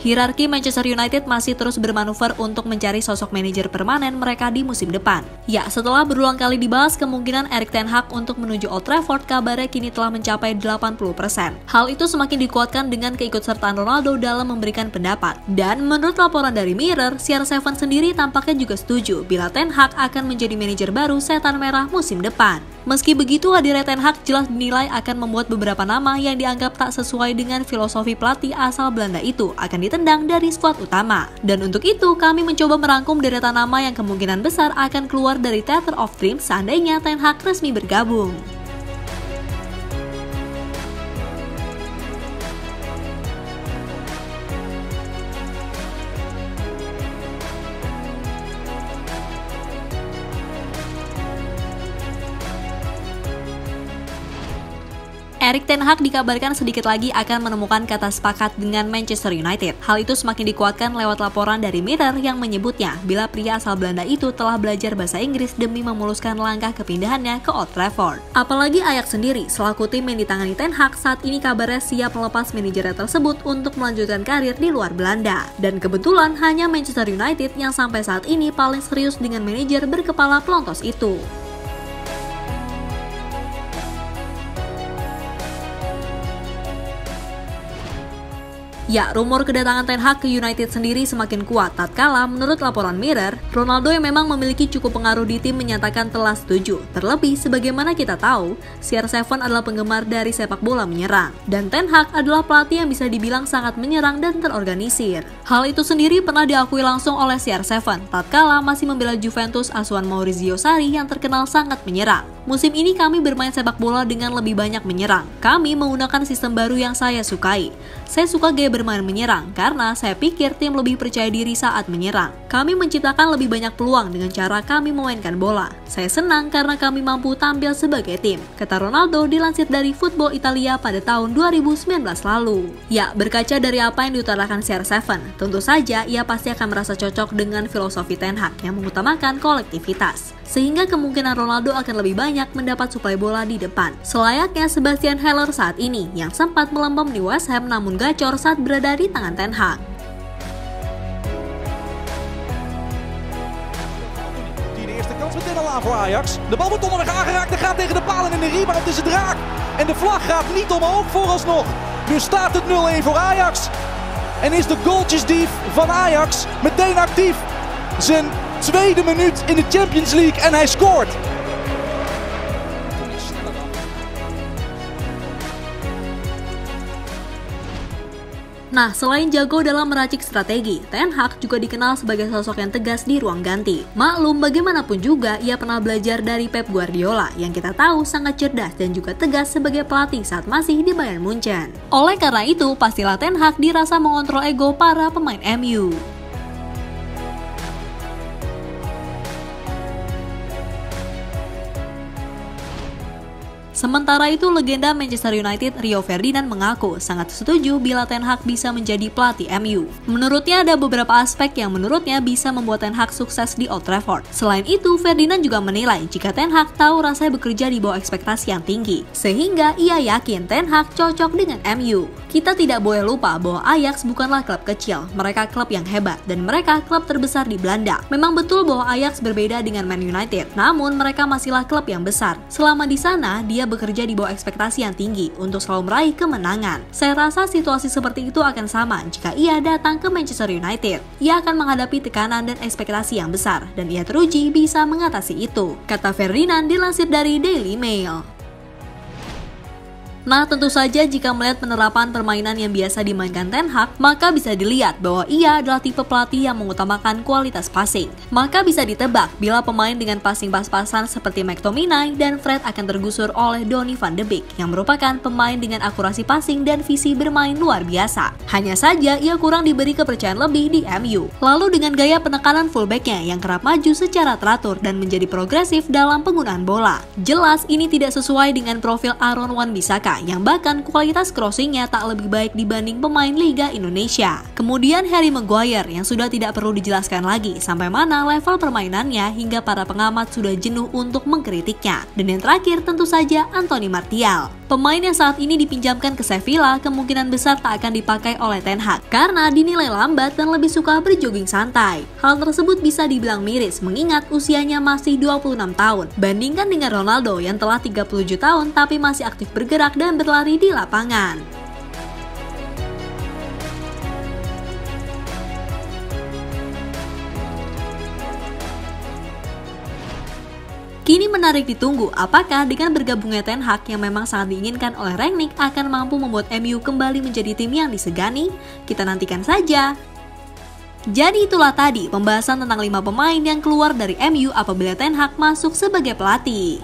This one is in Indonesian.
hierarki Manchester United masih terus bermanuver untuk mencari sosok manajer permanen mereka di musim depan. Ya, setelah berulang kali dibahas kemungkinan Erik ten Hag untuk menuju Old Trafford, kabarnya kini telah mencapai 80%. Hal itu semakin dikuatkan dengan keikutsertaan Ronaldo dalam memberikan pendapat. Dan menurut laporan dari Mirror, CR7 sendiri tampaknya juga setuju bila ten Hag akan menjadi manajer baru Setan Merah musim depan. Meski begitu, hadirnya ten Hag jelas dinilai akan membuat beberapa nama yang dianggap tak sesuai dengan filosofi pelatih asal Belanda itu akan ditendang dari skuad utama. Dan untuk itu, kami mencoba merangkum deretan nama yang kemungkinan besar akan keluar dari Theater of Dreams seandainya ten Hag resmi bergabung. Erik ten Hag dikabarkan sedikit lagi akan menemukan kata sepakat dengan Manchester United. Hal itu semakin dikuatkan lewat laporan dari Mirror yang menyebutnya bila pria asal Belanda itu telah belajar bahasa Inggris demi memuluskan langkah kepindahannya ke Old Trafford. Apalagi Ajax sendiri selaku tim yang ditangani ten Hag saat ini kabarnya siap melepas manajernya tersebut untuk melanjutkan karir di luar Belanda. Dan kebetulan hanya Manchester United yang sampai saat ini paling serius dengan manajer berkepala pelontos itu. Ya, rumor kedatangan ten Hag ke United sendiri semakin kuat tatkala menurut laporan Mirror, Ronaldo yang memang memiliki cukup pengaruh di tim menyatakan telah setuju. Terlebih, sebagaimana kita tahu, CR7 adalah penggemar dari sepak bola menyerang. Dan ten Hag adalah pelatih yang bisa dibilang sangat menyerang dan terorganisir. Hal itu sendiri pernah diakui langsung oleh CR7 tatkala masih membela Juventus asuhan Maurizio Sarri yang terkenal sangat menyerang. Musim ini kami bermain sepak bola dengan lebih banyak menyerang. Kami menggunakan sistem baru yang saya sukai. Saya suka gaya bermain menyerang karena saya pikir tim lebih percaya diri saat menyerang. Kami menciptakan lebih banyak peluang dengan cara kami memainkan bola. Saya senang karena kami mampu tampil sebagai tim, kata Ronaldo dilansir dari Football Italia pada tahun 2019 lalu. Ya, berkaca dari apa yang diutarakan CR7, tentu saja ia pasti akan merasa cocok dengan filosofi ten Hag yang mengutamakan kolektivitas. Sehingga kemungkinan Ronaldo akan lebih banyak mendapat suplai bola di depan. Selayaknya Sebastian Haller saat ini yang sempat melempem di West Ham namun gacor saat berada di tangan ten Hag. De eerste kans meteen al aan voor Ajax. De bal wordt donderdag aangeraakt en gaat tegen de paal en in de rebound is het raak. En de vlag gaat niet omhoog vooralsnog. Dus staat het 0-1 voor Ajax. En is de goaltjesdief van Ajax meteen actief. Zijn tweede minuut in de Champions League en hij scoort. Nah, selain jago dalam meracik strategi, ten Hag juga dikenal sebagai sosok yang tegas di ruang ganti. Maklum, bagaimanapun juga, ia pernah belajar dari Pep Guardiola yang kita tahu sangat cerdas dan juga tegas sebagai pelatih saat masih di Bayern Munchen. Oleh karena itu, pastilah ten Hag dirasa mengontrol ego para pemain MU. Sementara itu, legenda Manchester United Rio Ferdinand mengaku sangat setuju bila ten Hag bisa menjadi pelatih MU. Menurutnya ada beberapa aspek yang menurutnya bisa membuat ten Hag sukses di Old Trafford. Selain itu, Ferdinand juga menilai jika ten Hag tahu rasanya bekerja di bawah ekspektasi yang tinggi, sehingga ia yakin ten Hag cocok dengan MU. Kita tidak boleh lupa bahwa Ajax bukanlah klub kecil, mereka klub yang hebat dan mereka klub terbesar di Belanda. Memang betul bahwa Ajax berbeda dengan Man United, namun mereka masihlah klub yang besar. Selama di sana, dia bekerja di bawah ekspektasi yang tinggi untuk selalu meraih kemenangan. Saya rasa situasi seperti itu akan sama jika ia datang ke Manchester United. Ia akan menghadapi tekanan dan ekspektasi yang besar, dan ia teruji bisa mengatasi itu, kata Ferdinand dilansir dari Daily Mail. Nah, tentu saja jika melihat penerapan permainan yang biasa dimainkan ten Hag, maka bisa dilihat bahwa ia adalah tipe pelatih yang mengutamakan kualitas passing. Maka bisa ditebak bila pemain dengan passing pas-pasan seperti McTominay dan Fred akan tergusur oleh Donny van de Beek yang merupakan pemain dengan akurasi passing dan visi bermain luar biasa. Hanya saja ia kurang diberi kepercayaan lebih di MU. Lalu dengan gaya penekanan fullbacknya yang kerap maju secara teratur dan menjadi progresif dalam penggunaan bola. Jelas ini tidak sesuai dengan profil Aaron Wan-Bissaka yang bahkan kualitas crossingnya tak lebih baik dibanding pemain Liga Indonesia. Kemudian Harry Maguire yang sudah tidak perlu dijelaskan lagi sampai mana level permainannya hingga para pengamat sudah jenuh untuk mengkritiknya. Dan yang terakhir tentu saja Anthony Martial. Pemain yang saat ini dipinjamkan ke Sevilla kemungkinan besar tak akan dipakai oleh Ten Hag karena dinilai lambat dan lebih suka berjogging santai. Hal tersebut bisa dibilang miris mengingat usianya masih 26 tahun. Bandingkan dengan Ronaldo yang telah 37 tahun tapi masih aktif bergerak dan berlari di lapangan. Kini menarik ditunggu apakah dengan bergabungnya Ten Hag yang memang sangat diinginkan oleh Rangnick akan mampu membuat MU kembali menjadi tim yang disegani? Kita nantikan saja. Jadi itulah tadi pembahasan tentang 5 pemain yang keluar dari MU apabila Ten Hag masuk sebagai pelatih.